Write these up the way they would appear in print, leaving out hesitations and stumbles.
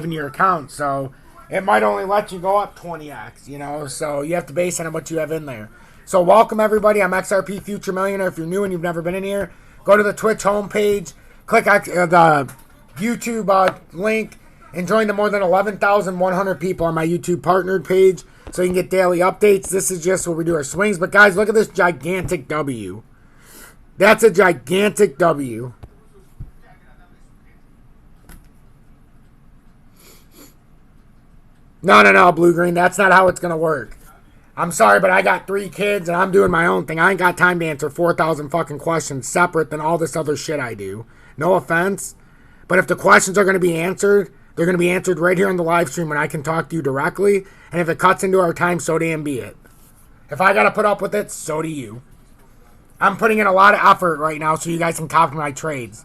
in your account. So it might only let you go up 20x, you know. So you have to base it on what you have in there. So welcome everybody. I'm XRP Future Millionaire. If you're new and you've never been in here, go to the Twitch homepage, click the YouTube link, and join the more than 11,100 people on my YouTube partnered page so you can get daily updates. This is just where we do our swings. But guys, look at this gigantic W. That's a gigantic W. No, Blue Green. That's not how it's going to work. I'm sorry, but I got 3 kids and I'm doing my own thing. I ain't got time to answer 4,000 fucking questions separate than all this other shit I do. No offense. But if the questions are going to be answered, they're going to be answered right here on the live stream when I can talk to you directly. And if it cuts into our time, so damn be it. If I got to put up with it, so do you. I'm putting in a lot of effort right now so you guys can copy my trades.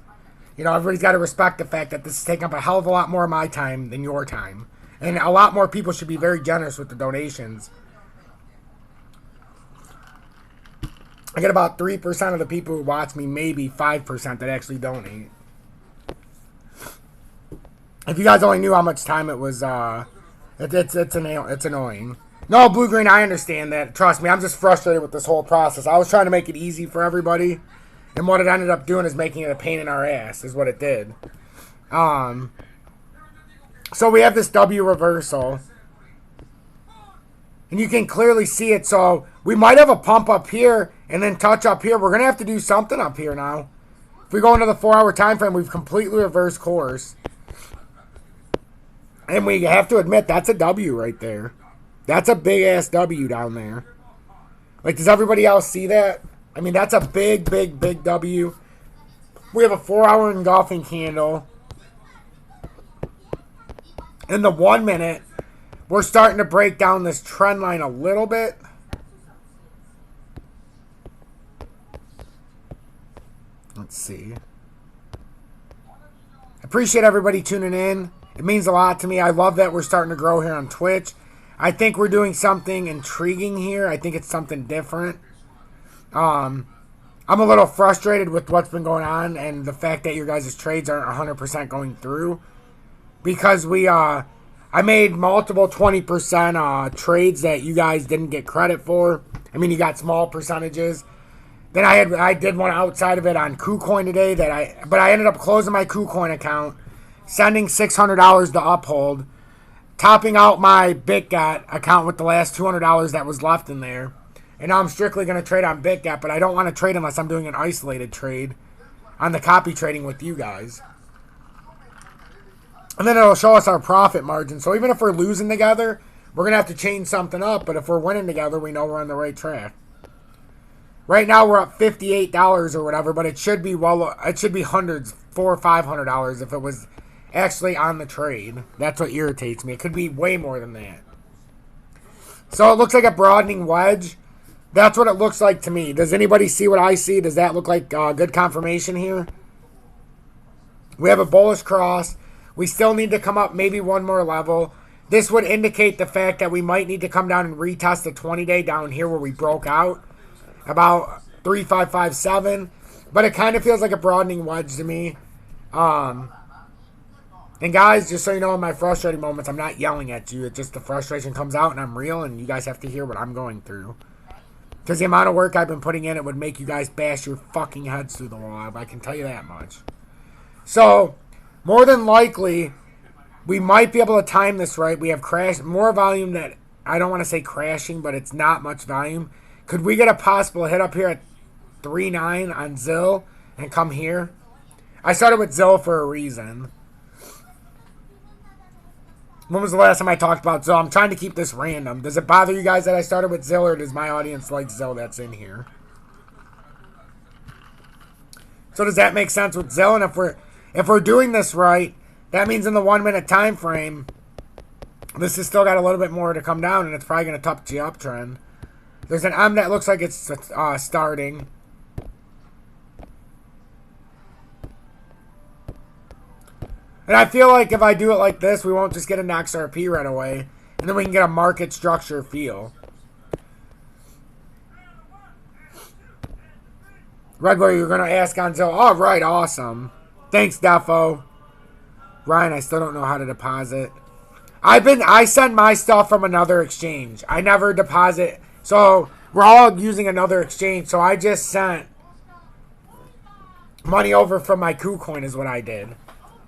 You know, everybody's got to respect the fact that this is taking up a hell of a lot more of my time than your time. And a lot more people should be very generous with the donations. I get about 3% of the people who watch me, maybe 5% that actually donate. If you guys only knew how much time it was, it's annoying. No, Blue Green, I understand that. Trust me, I'm just frustrated with this whole process. I was trying to make it easy for everybody, and what it ended up doing is making it a pain in our ass, is what it did. So we have this W reversal. And you can clearly see it. So we might have a pump up here and then touch up here. We're going to have to do something up here now. If we go into the 4-hour time frame, we've completely reversed course. And we have to admit, that's a W right there. That's a big-ass W down there. Like, does everybody else see that? I mean, that's a big, big, big W. We have a 4-hour engulfing candle. In the 1 minute, we're starting to break down this trend line a little bit. Let's see. Appreciate everybody tuning in. It means a lot to me. I love that we're starting to grow here on Twitch. I think we're doing something intriguing here. I think it's something different. I'm a little frustrated with what's been going on and the fact that your guys' trades aren't 100% going through. Because I made multiple 20% trades that you guys didn't get credit for. I mean, you got small percentages. Then I did one outside of it on KuCoin today but I ended up closing my KuCoin account, sending $600 to Uphold, topping out my BitGet account with the last $200 that was left in there. And now I'm strictly going to trade on BitGet, but I don't want to trade unless I'm doing an isolated trade on the copy trading with you guys. And then it'll show us our profit margin. So even if we're losing together, we're going to have to change something up. But if we're winning together, we know we're on the right track. Right now we're up $58 or whatever, but it should be hundreds, $400 or $500 if it was actually on the trade. That's what irritates me. It could be way more than that. So it looks like a broadening wedge. That's what it looks like to me. Does anybody see what I see? Does that look like good confirmation here? We have a bullish cross. We still need to come up maybe one more level. This would indicate the fact that we might need to come down and retest the 20-day down here where we broke out. About 3557. But it kind of feels like a broadening wedge to me. And guys, just so you know, in my frustrating moments, I'm not yelling at you. It's just the frustration comes out and I'm real and you guys have to hear what I'm going through. Because the amount of work I've been putting in, it would make you guys bash your fucking heads through the wall. I can tell you that much. So, more than likely, we might be able to time this right. We have more volume that, I don't want to say crashing, but it's not much volume. Could we get a possible hit up here at 3.9 on ZIL and come here? I started with ZIL for a reason. When was the last time I talked about ZIL? I'm trying to keep this random. Does it bother you guys that I started with ZIL, or does my audience like ZIL that's in here? So does that make sense with ZIL? And if we're doing this right, that means in the 1 minute time frame, this has still got a little bit more to come down, and it's probably going to touch the uptrend. There's an M that looks like it's starting. And I feel like if I do it like this, we won't just get an XRP right away. And then we can get a market structure feel. Redboy, you're going to ask on ZIL. All right, awesome. Thanks, Defo. Ryan, I still don't know how to deposit. I send my stuff from another exchange. I never deposit. So we're all using another exchange. So I just sent money over from my KuCoin is what I did.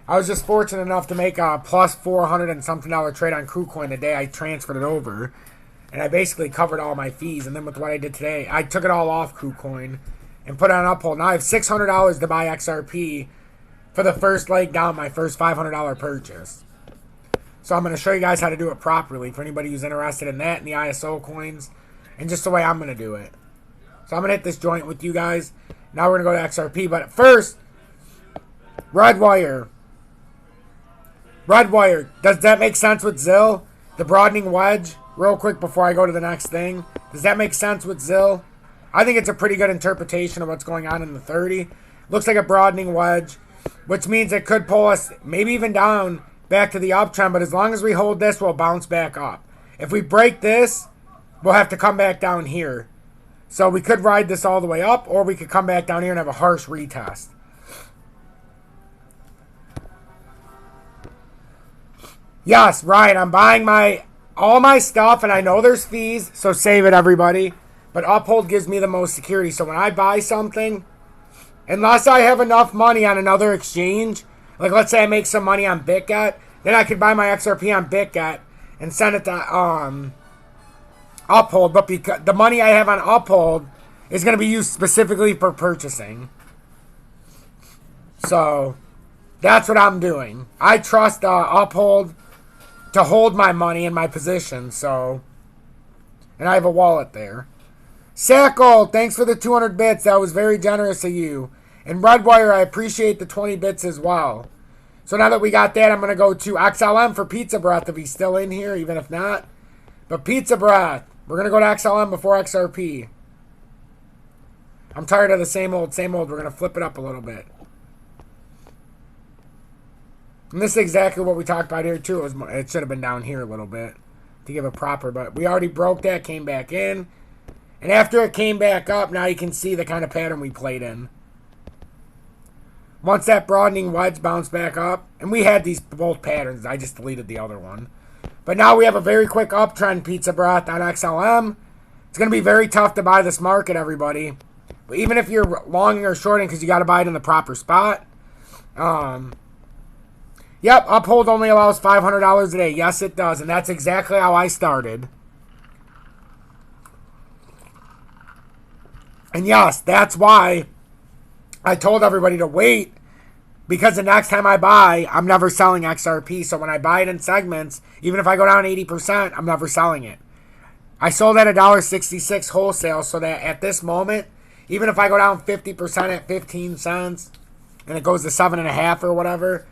I was just fortunate enough to make a plus $400 and something trade on KuCoin the day I transferred it over. And I basically covered all my fees. And then with what I did today, I took it all off KuCoin and put it on Uphold. Now I have $600 to buy XRP for the first leg down, my first $500 purchase. So I'm going to show you guys how to do it properly for anybody who's interested in that and the ISO coins and just the way I'm going to do it. So I'm going to hit this joint with you guys. Now we're going to go to XRP. But first, Redwire. Redwire. Does that make sense with ZIL? The broadening wedge? Real quick before I go to the next thing. Does that make sense with ZIL? I think it's a pretty good interpretation of what's going on in the 30. Looks like a broadening wedge, which means it could pull us maybe even down back to the uptrend, but as long as we hold this, we'll bounce back up. If we break this, we'll have to come back down here. So we could ride this all the way up, or we could come back down here and have a harsh retest. Yes, right, I'm buying all my stuff, and I know there's fees, so save it, everybody. But Uphold gives me the most security, so when I buy something, unless I have enough money on another exchange, like let's say I make some money on BitGet, then I could buy my XRP on BitGet and send it to Uphold. But because the money I have on Uphold is going to be used specifically for purchasing. So that's what I'm doing. I trust Uphold to hold my money in my position. So, and I have a wallet there. Sackle, thanks for the 200 bits. That was very generous of you. And Redwire, I appreciate the 20 bits as well. So now that we got that, I'm going to go to XLM for Pizza Breath if he's still in here, even if not. But Pizza Breath, we're going to go to XLM before XRP. I'm tired of the same old, same old. We're going to flip it up a little bit. And this is exactly what we talked about here too. It should have been down here a little bit to give a proper, but we already broke that, came back in. And after it came back up, now you can see the kind of pattern we played in. Once that broadening wedge bounced back up, and we had these both patterns, I just deleted the other one. But now we have a very quick uptrend, Pizza Breath, on XLM. It's going to be very tough to buy this market, everybody. But even if you're longing or shorting, because you got to buy it in the proper spot. Yep, Uphold only allows $500 a day. Yes, it does, and that's exactly how I started. And yes, that's why I told everybody to wait, because the next time I buy, I'm never selling XRP. So when I buy it in segments, even if I go down 80%, I'm never selling it. I sold at $1.66 wholesale, so that at this moment, even if I go down 50% at 15 cents and it goes to 7.5 or whatever,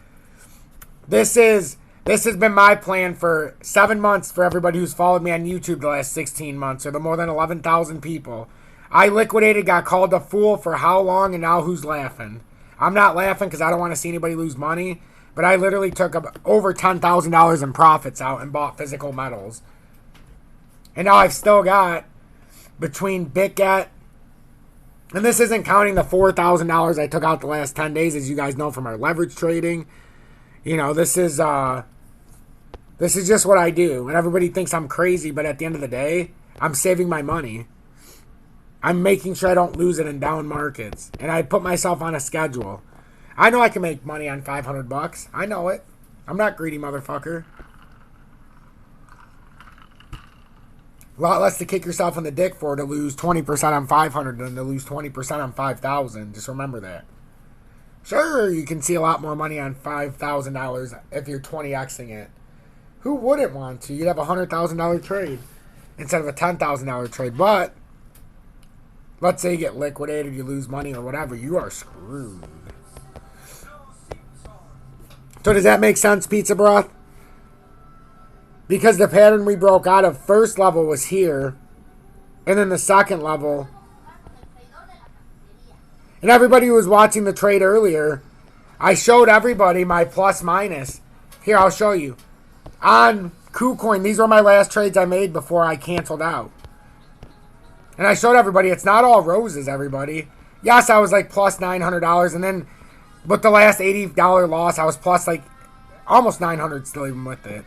this has been my plan for 7 months for everybody who's followed me on YouTube the last 16 months, or the more than 11,000 people. I liquidated, got called a fool for how long, and now who's laughing? I'm not laughing because I don't want to see anybody lose money, but I literally took over $10,000 in profits out and bought physical metals. And now I've still got, between BitGet, and this isn't counting the $4,000 I took out the last 10 days, as you guys know from our leverage trading. You know, this is just what I do. And everybody thinks I'm crazy, but at the end of the day, I'm saving my money. I'm making sure I don't lose it in down markets. And I put myself on a schedule. I know I can make money on $500. I know it. I'm not greedy, motherfucker. A lot less to kick yourself in the dick for to lose 20% on 500 than to lose 20% on 5,000. Just remember that. Sure, you can see a lot more money on $5,000 if you're 20xing it. Who wouldn't want to? You'd have a $100,000 trade instead of a $10,000 trade. But let's say you get liquidated, you lose money or whatever, you are screwed. So does that make sense, Pizza Broth? Because the pattern we broke out of first level was here, and then the second level. And everybody who was watching the trade earlier, I showed everybody my plus minus. Here, I'll show you. On KuCoin, these were my last trades I made before I canceled out. And I showed everybody it's not all roses, everybody. Yes, I was like plus $900, and then with the last $80 loss, I was plus like Almost 900 still even with it.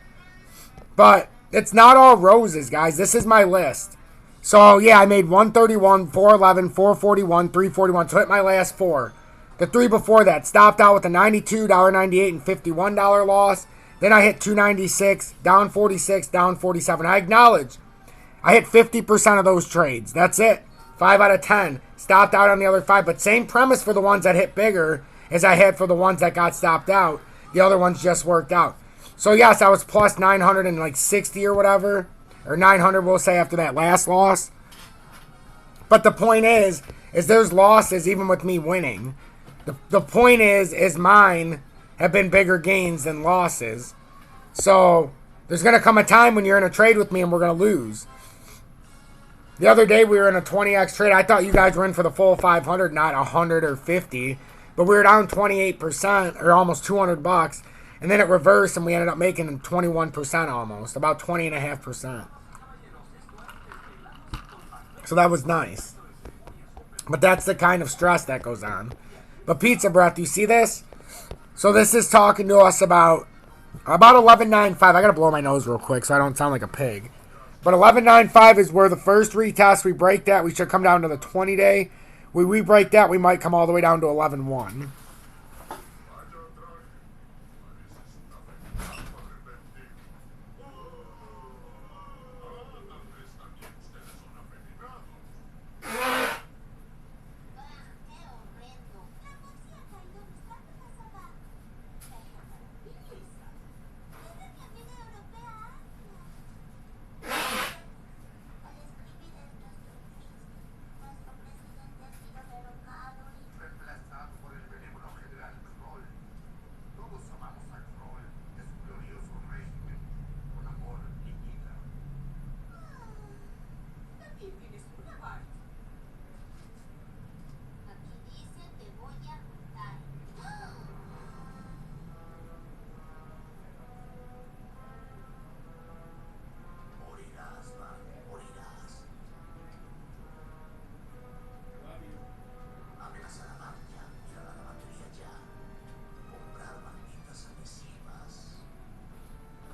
But it's not all roses, guys. This is my list. So, yeah, I made 131, 411, 441, 341. So, hit my last four. The three before that stopped out with a $92, $98, and $51 loss. Then I hit 296, down 46, down 47. I acknowledge I hit 50% of those trades. That's it. 5 out of 10. Stopped out on the other 5. But same premise for the ones that hit bigger as I had for the ones that got stopped out. The other ones just worked out. So, yes, I was plus 960 or whatever. Or 900, we'll say, after that last loss. But the point is there's losses even with me winning. The point is mine have been bigger gains than losses. So, there's going to come a time when you're in a trade with me and we're going to lose. The other day we were in a 20x trade. I thought you guys were in for the full 500, not 100 or 50. But we were down 28% or almost 200 bucks. And then it reversed and we ended up making 21% almost. About 20.5%. So that was nice. But that's the kind of stress that goes on. But Pizza Breath, you see this? So this is talking to us about 11.95. I got to blow my nose real quick so I don't sound like a pig. But 11.95 is where the first retest, we break that. We should come down to the 20-day. We break that, we might come all the way down to 11.1.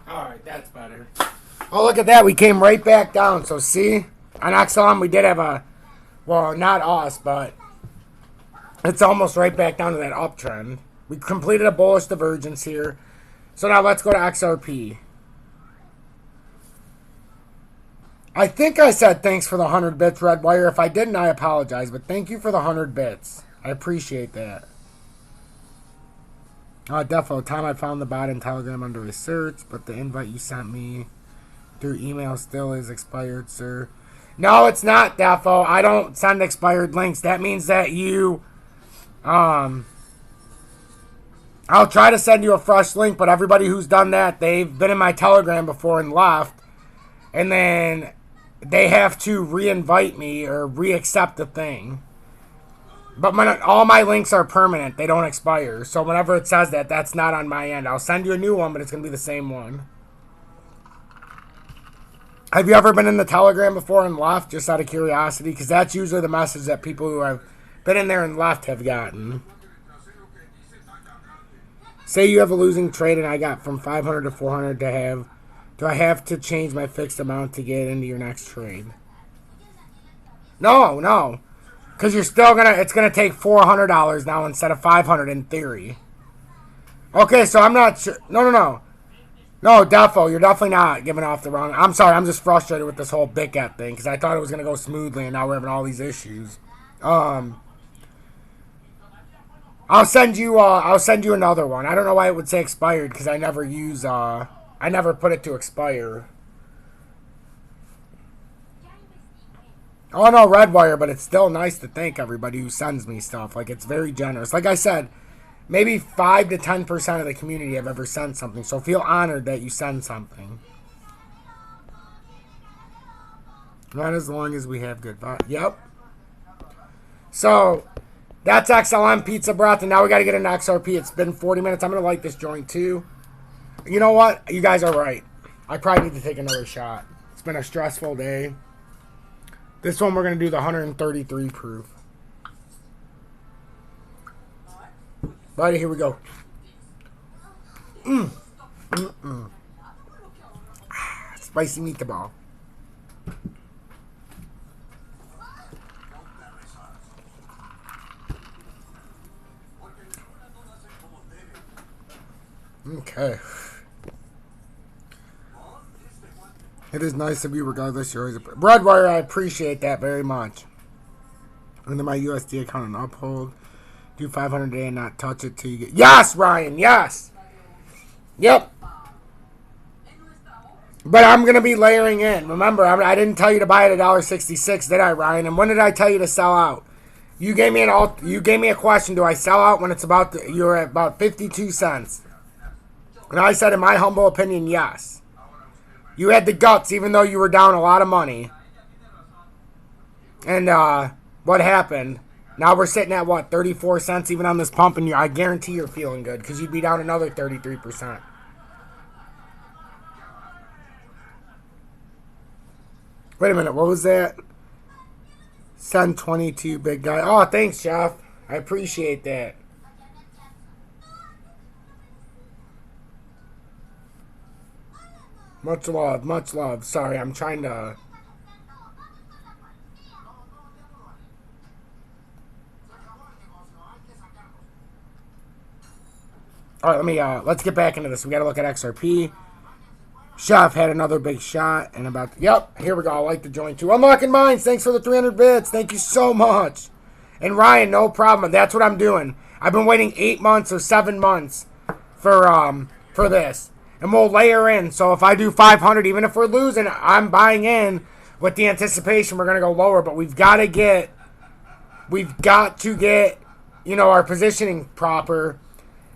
Alright, that's better. Oh, look at that. We came right back down. So, see? On XLM, we did have a... Well, not us, but... It's almost right back down to that uptrend. We completed a bullish divergence here. So, now let's go to XRP. I think I said thanks for the 100 bits, Red Wire. If I didn't, I apologize. But thank you for the 100 bits. I appreciate that. Defo, time I found the bot in Telegram under research, but the invite you sent me through email still is expired, sir. No, it's not, Defo. I don't send expired links. That means that you, I'll try to send you a fresh link, but everybody who's done that, they've been in my Telegram before and left, and then they have to re-invite me or re-accept the thing. But all my links are permanent. They don't expire. So whenever it says that, that's not on my end. I'll send you a new one, but it's going to be the same one. Have you ever been in the Telegram before and left, just out of curiosity? Because that's usually the message that people who have been in there and left have gotten. Say you have a losing trade and I got from 500 to 400 to have. Do I have to change my fixed amount to get into your next trade? No. Because you're still going to, it's going to take $400 now instead of $500 in theory. Okay, so I'm not sure. No, Defo, you're definitely not giving off the wrong. I'm sorry, I'm just frustrated with this whole BITGET thing because I thought it was going to go smoothly and now we're having all these issues. I'll send you another one. I don't know why it would say expired because I never use, I never put it to expire. Oh, no, Redwire, but it's still nice to thank everybody who sends me stuff. Like, it's very generous. Like I said, maybe 5 to 10% of the community have ever sent something. So feel honored that you send something. Not as long as we have good vibes. Yep. So, that's XLM Pizza Breath, and now we got to get an XRP. It's been 40 minutes. I'm going to like this joint, too. You know what? You guys are right. I probably need to take another shot. It's been a stressful day. This one we're going to do the 133 proof. Buddy, here we go. Spicy meatball. Okay. It is nice of you regardless. You're always a... Broadwire, I appreciate that very much. And then my USD account on Uphold. Do 500 a day and not touch it till you get... Yes, Ryan, yes! Yep. But I'm going to be layering in. Remember, I didn't tell you to buy it at $1.66, did I, Ryan? And when did I tell you to sell out? You gave me a question. Do I sell out when it's about... You're at about 52 cents. And I said, in my humble opinion, yes. You had the guts, even though you were down a lot of money. And what happened? Now we're sitting at, what, 34 cents even on this pump, and I guarantee you're feeling good because you'd be down another 33%. Wait a minute, what was that? Send 22, big guy. Oh, thanks, Jeff. I appreciate that. Much love, much love. Sorry, I'm trying to... All right, let's get back into this. We got to look at XRP. Chef had another big shot and about... Yep, here we go. I like the join too. Unlocking Mines. Thanks for the 300 bits. Thank you so much. And Ryan, no problem. That's what I'm doing. I've been waiting 8 months or 7 months for this. And we'll layer in. So if I do 500, even if we're losing, I'm buying in with the anticipation we're going to go lower. But we've got to get, you know, our positioning proper.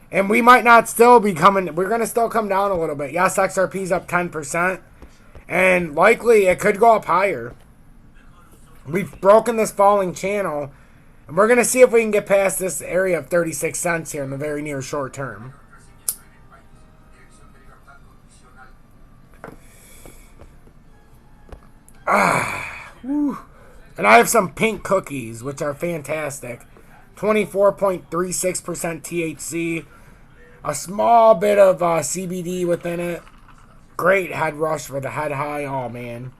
And we might not still be coming. We're going to still come down a little bit. Yes, XRP's up 10%. And likely it could go up higher. We've broken this falling channel. And we're going to see if we can get past this area of 36 cents here in the very near short term. Whew. And I have some pink cookies, which are fantastic. 24.36% THC. A small bit of CBD within it. Great head rush for the head high. Oh, man.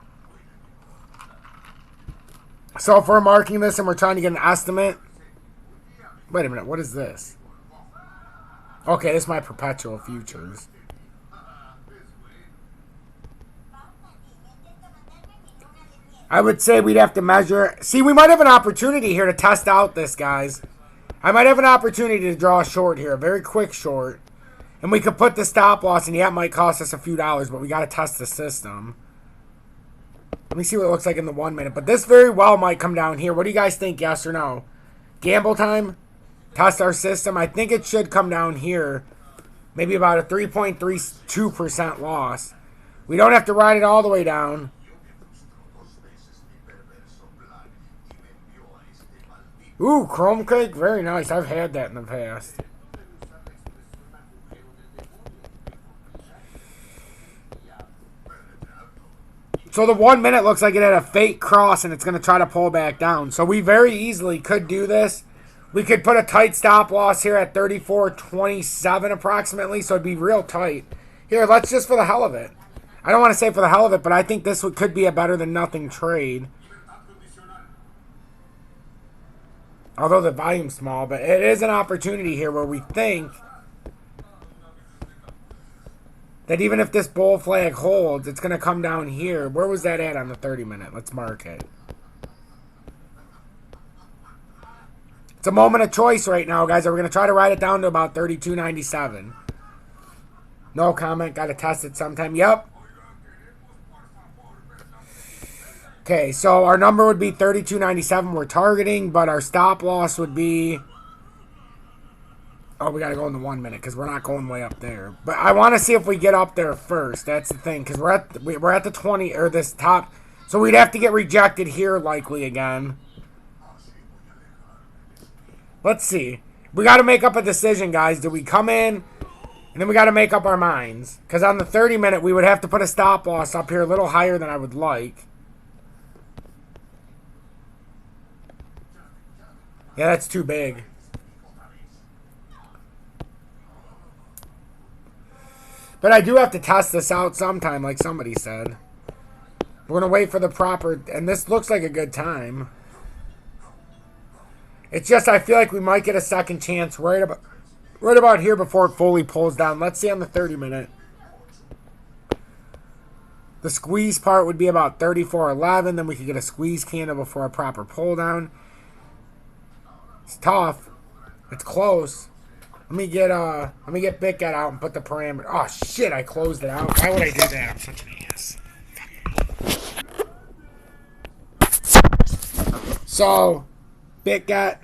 So if we're marking this and we're trying to get an estimate. Wait a minute. What is this? Okay, this is my perpetual futures. I would say we'd have to measure. See, we might have an opportunity here to test out this, guys. I might have an opportunity to draw a short here. A very quick short. And we could put the stop loss, and yeah, it might cost us a few dollars, but we got to test the system. Let me see what it looks like in the 1 minute. But this very well might come down here. What do you guys think, yes or no? Gamble time? Test our system? I think it should come down here. Maybe about a 3.32% loss. We don't have to ride it all the way down. Ooh, chrome cake, very nice. I've had that in the past. So the 1 minute looks like it had a fake cross and it's going to try to pull back down. So we very easily could do this. We could put a tight stop loss here at 34.27 approximately. So it'd be real tight. Here, let's just for the hell of it. I don't want to say for the hell of it, but I think this could be a better than nothing trade. Although the volume's small, but it is an opportunity here where we think that even if this bull flag holds, it's going to come down here. Where was that at on the 30 minute? Let's mark it. It's a moment of choice right now, guys. We're going to try to ride it down to about 32.97. No comment. Got to test it sometime. Yep. Okay, so our number would be 32.97 we're targeting, but our stop loss would be... Oh, we got to go in the 1 minute because we're not going way up there. But I want to see if we get up there first. That's the thing because we're at the 20 or this top. So we'd have to get rejected here likely again. Let's see. We got to make up a decision, guys. Do we come in and then we got to make up our minds? Because on the 30 minute, we would have to put a stop loss up here a little higher than I would like. Yeah, that's too big. But I do have to test this out sometime, like somebody said. We're going to wait for the proper... And this looks like a good time. It's just I feel like we might get a second chance right about here before it fully pulls down. Let's see on the 30-minute. The squeeze part would be about 34.11. Then we could get a squeeze candle before a proper pull down. It's tough. It's close. Let me get BitGet out and put the parameter. Oh shit! I closed it out. Why would I do that? I'm such an ass. So, BitGet,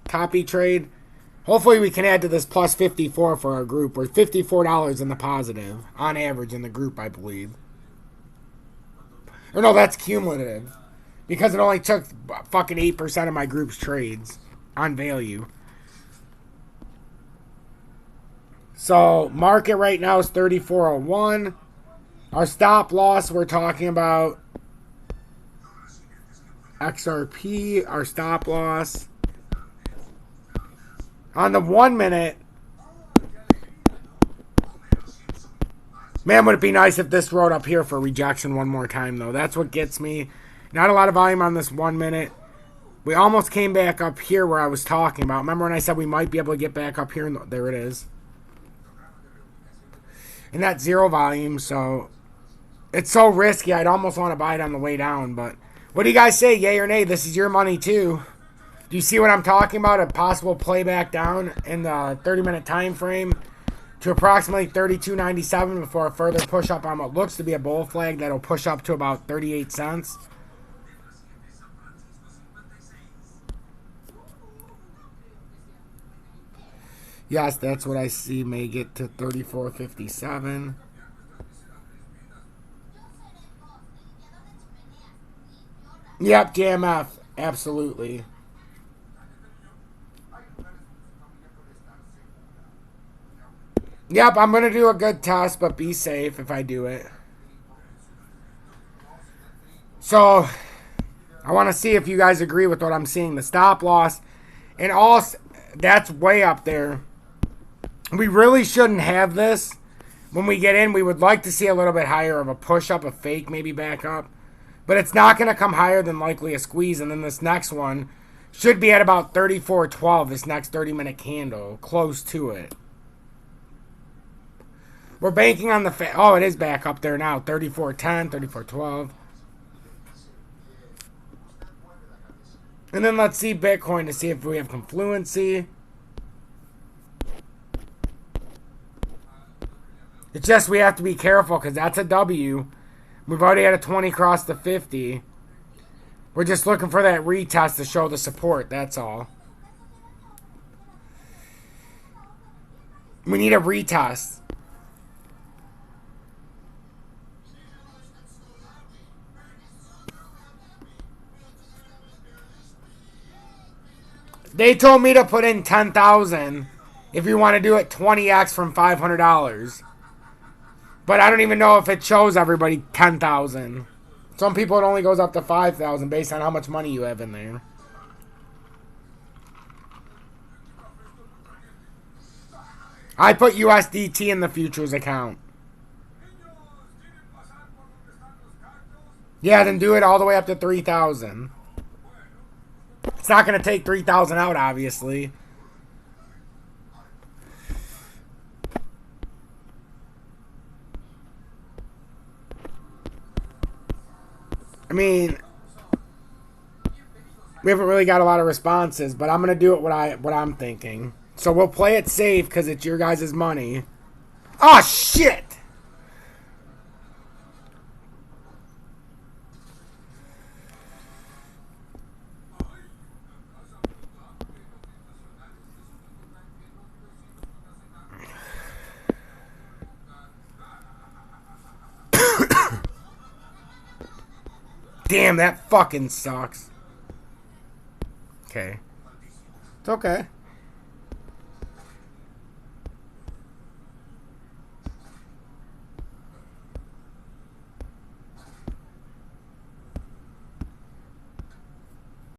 copy trade. Hopefully we can add to this plus 54 for our group. We're $54 in the positive on average in the group, I believe. Or no, that's cumulative because it only took fucking 8% of my group's trades on value. So, market right now is 34.01. Our stop loss, we're talking about XRP, our stop loss. On the 1 minute, man, would it be nice if this rode up here for rejection one more time, though. That's what gets me. Not a lot of volume on this 1 minute. We almost came back up here where I was talking about. Remember when I said we might be able to get back up here? There it is. And that's zero volume, so it's so risky. I'd almost want to buy it on the way down. But what do you guys say, yay or nay? This is your money, too. Do you see what I'm talking about? A possible playback down in the 30-minute time frame to approximately 32.97 before a further push up on what looks to be a bull flag that'll push up to about 38 cents. Yes, that's what I see. May get to 34.57. Yep, JMF. Absolutely. Yep, I'm going to do a good test, but be safe if I do it. So, I want to see if you guys agree with what I'm seeing. The stop loss and all, that's way up there. We really shouldn't have this. When we get in, we would like to see a little bit higher of a push-up, a fake, maybe back up. But it's not going to come higher than likely a squeeze. And then this next one should be at about 34.12, this next 30-minute candle. Close to it. We're banking on the... oh, it is back up there now. 34.10, 34.12. And then let's see Bitcoin to see if we have confluency. It's just we have to be careful because that's a W. We've already had a 20 cross the 50. We're just looking for that retest to show the support. That's all. We need a retest. They told me to put in 10,000 if you want to do it 20x from $500. But I don't even know if it shows everybody 10,000. Some people it only goes up to 5,000 based on how much money you have in there. I put USDT in the futures account. Yeah, then do it all the way up to 3,000. It's not going to take 3,000 out, obviously. I mean, we haven't really got a lot of responses, but I'm going to do it what I'm thinking. So we'll play it safe because it's your guys' money. Oh, shit! Damn, that fucking sucks. Okay. It's okay.